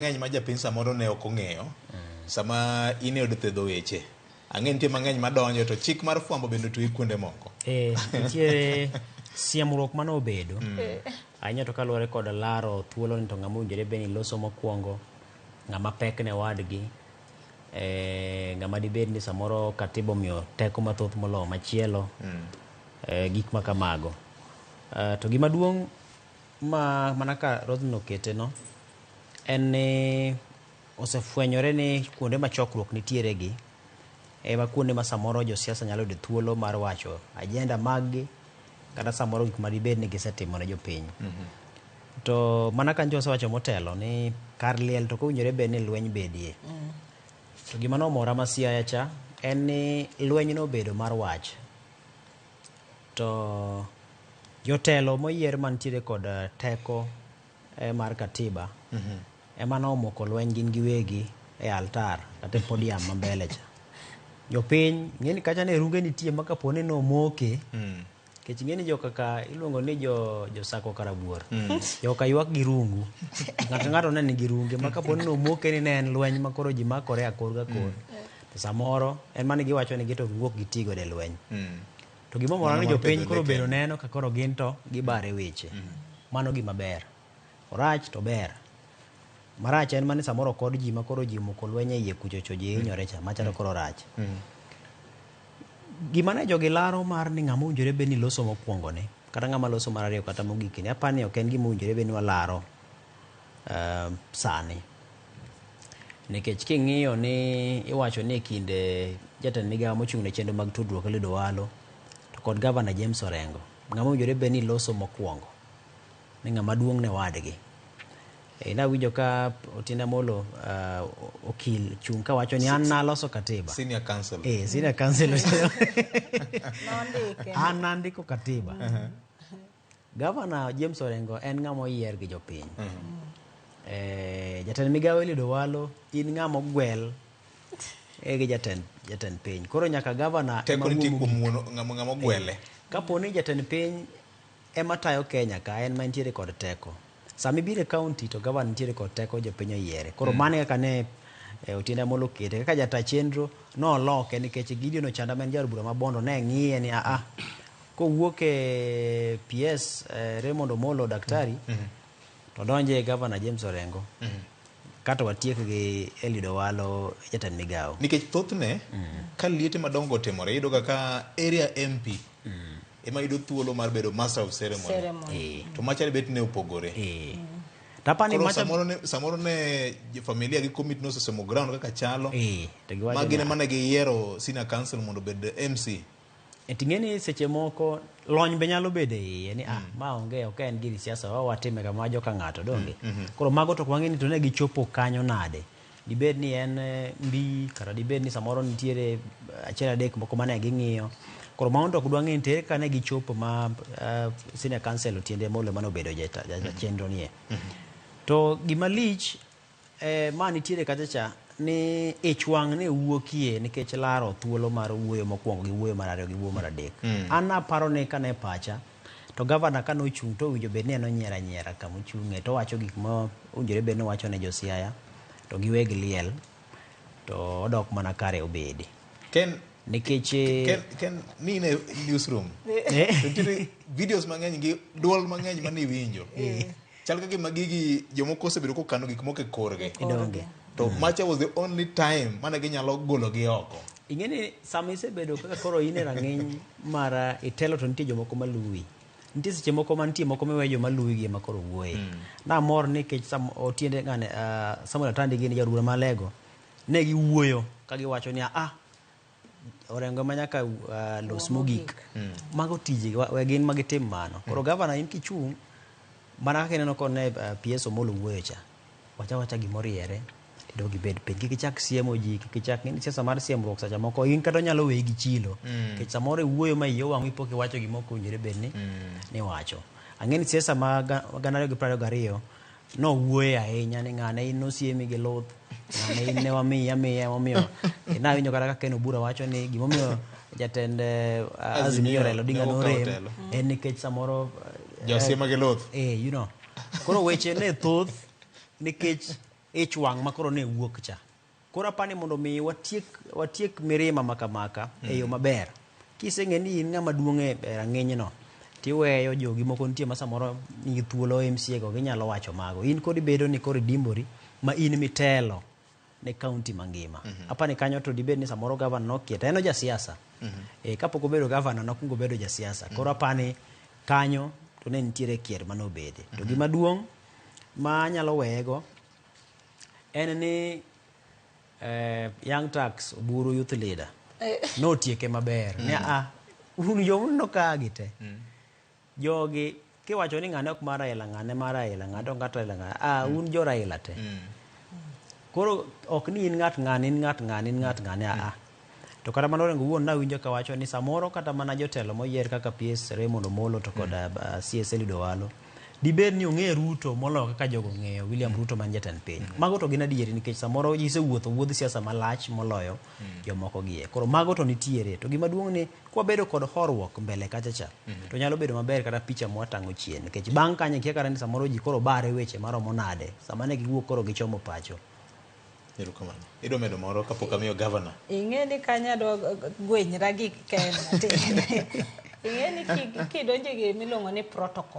ng'eny ma japiny samoro ne ok ong'eyo sama in e od thiedho weche. Ang'e nitie mang'eny madonjo to chik mar fwambo bende otwe kuonde moko. Nitiere siemruok mane obedo ahinya to kaluwore kod laro thuolo ni to ng'ama owinjore bed ni loso mokwongo, ng'ama pek ne wadgi, ng'ama dibed ni samoro katiba omiyo teko mathoth moloyo machielo, gik ma kamago. To gima duong' mana ka Rodhno okete no en ni osefwenyore ni kuonde ma chokruok nitiere gi ema kuonde ma samoro josiasa nyalo yudo thuolo mar wacho ajenda maggi kata samoro gik ma dibed ni gisetimo ne jopiny. To mana ka njo osewacho motelo ni kar liel to kowinjore bed ni lweny bedie. To gima nomora ma Siaya cha en ni lweny no bedo mar wach. To jotelo moyier mantiere kod teko mar katiba ema nomoko lweny gin giwegi e altar kata e podium ma mbele cha. Jopiny ng'eni kacha ne runge nitie ma kaponi nomoke kech ng'eni jo kaka iluongo ni jo sako karabuor jo ka ywak gi rungu ng'ato ne nigi runge ma kaponi nomoke ni ne en lweny ma koro ji makore akor ga kor to samoro en mane giwacho ni gito giwuok gitigo de lweny. To gima moro ni jopiny koro bedo neno ka koro gin to gibare weche. Mano gima ber. Orach to ber. Marach en mane samoro kod ji ma koro ji moko lweny e yie kuchocho ji hinyore cha machalo koro rach. Gima ne jogi laro mar ni ng'ama owinjore bed ni loso mokwongo ne kata ng'ama loso mar ariyo kata mogik ni apani ok en gima owinjore bed ni walaro sani. Nikech king'iyo ni iwacho ni kinde jatend migawo mochung' ne chenro mag tudruok Eliud Owalo to kod Gavana James Orengo ng'ama owinjore bed ni loso mokwongo ni ng'ama duong' ne wadgi. Nawinjo ka Otiende Amollo okil chung' ka wacho ni an naloso katiba. Senior counsel. Senior counsel. An nandiko katiba. Gavana James Orengo en ng'ama oyier gi jopiny. Jatend migawo Eliud Owalo in ng'ama ogwel gi jatend piny. Koro nyaka gavana teko nitie kuom ng'ama ogwele. Kaponi jatend piny ema tayo Kenya ka en mantiere kod teko. Sami bire county to gavana nitiere kod teko jopiny oyiere. Koro mane kaka ne Otiende Amollo kete kaka jata chenro noloke nikech Gideon Ochanda men jar bura mabondo ne ng'iye ni kowuok e PS Raymond Omollo daktari to donje Gavana James Orengo kata watiek gi Eliud Owalo jatend migawo. Nikech thothne ka liete madongo otimore iyudo ka area MP ema yudo thuolo mar bedo master of ceremony. To machare bet ne opogore. Tapani samoro ne familia gi komiti no sesemo ground kaka chalo. Magine mane giyiero senior council mondo bed MC. Ting'eni seche moko lony be nyalo bedo iye ni ma onge ok en giri siasa watime kama jo ka ng'ato donge. Koro mago to wang'eni to ne gichopo kanyo nade. Dibed ni en mbi kata dibed ni samoro nitiere achiel adek moko mane ging'iyo. Koro maondo ok dwa ng'eni tere kane gichopo ma senior council Otiende Amollo mane obedo jata chenro nie. To gima lich ma nitiere kacha cha ni ich wang' ne wuokie nikech laro thuolo mar wuoyo mokwongo gi wuoyo mar ariyo gi wuoyo mar adek. An aparo ni kane pacha to gavana kane ochung' to owinjo bed ni en onyiera kama ochung'e to wacho gik ma owinjore bed ni wacho ne josiaya to giweg liel to odok mana kare obedi. Nikech Ken ni ne newsroom nitiere videos mang'eny gi duol mang'eny mane iwinjo chal ka gima gigi jomoko osebedo kokano gik moko e korgi to macha was the only time mane ginyalo golo gi oko. Ing'eni sama isebedo kaka koro in e rang'iny mar itelo to nitie jomoko maluwi. Nitie seche moko mantie moko miweyo joma luwi gi ema koro wuoye. Namor nikech Otiende Samuel Atandi gin jadura malego ne giwuoyo ka giwacho ni Orengo ma nyaka los mogik. Mago tije gin magitim mano. Koro gavana in kichung' mana kaka ineno kod ne PS Omollo wuoyo cha. Wacha gimoriere kendo gibed piny. Kik ichak siemo ji, kik ichak ng'eni siasa mar siemruok sacha moko in kata nyalo weyi gi chilo. Nikech samoro wuoyo ma iyo wang' ipok iwacho gimoko owinjore bed ni wacho. Ang'eni siasa ma 2022 no wuoye ahinya ni ng'ane in nosiemi gi luth ng'ane in ne wamiya momiyo nawinjo kata kaka Ken Obura wacho ni gimomiyo jatend Azimio Raila Odinga norem en nikech samoro josiema gi luth you know. Koro weche ne thoth nikech ich wang' makoro ne wuok cha. Koro apani mondo mi watiek mirima makamaka e yo maber. Kiseng'e ni in ng'ama duong' e rang'enyno, tiweyo jogi moko nitie ma samoro nigi thuolo MCA go ginyalo wacho mago. In kodi bedo ni koro dimbori ma in mitelo ne kaunti mangima. Apani kanyo to dibed ni samoro gavana nokieta, en jasiasa. Kapok obedo gavana nokungo bedo jasiasa. Koro apani kanyo to ne nitiere kier manobede. To gima duong' ma anyalo weyego en ni Young Turks Oburu Youth Leader notieke maber. Un jomuno kagi te. Jogi kiwacho ni ng'ane ok mar Raila, ng'ane mar Raila, ng'ato ng'at Raila, un jo Raila te. Koro ok ni in ng'at ng'ane. To kata mano rengo wuon nawinjo kawacho ni samoro kata mana jotelo moyier kaka PS Raymond Omolo to kod CS Eliud Owalo dibed ni ong'e Ruto molo kaka jogo ng'eyo William Ruto man jatend piny. Mago to gin adieri nikech samoro wuodh siasa malach moloyo jomoko gie. Koro mago to nitiere. To gima duong' ni kwabedo kod horruok mbele kachacha to nyalo bedo maber kata picha mwatang'o chien nikech bang' kanye kia kata ni samoro ji koro bare weche maromo nade sama ne giwuok koro gichomo pacho. Erokamano. Idwa medo moro kapok amiyo gavana. Ing'e ni kanya do gwenyra gi Kenya. Ing'e ni kidonje gi miluongo ni protocol.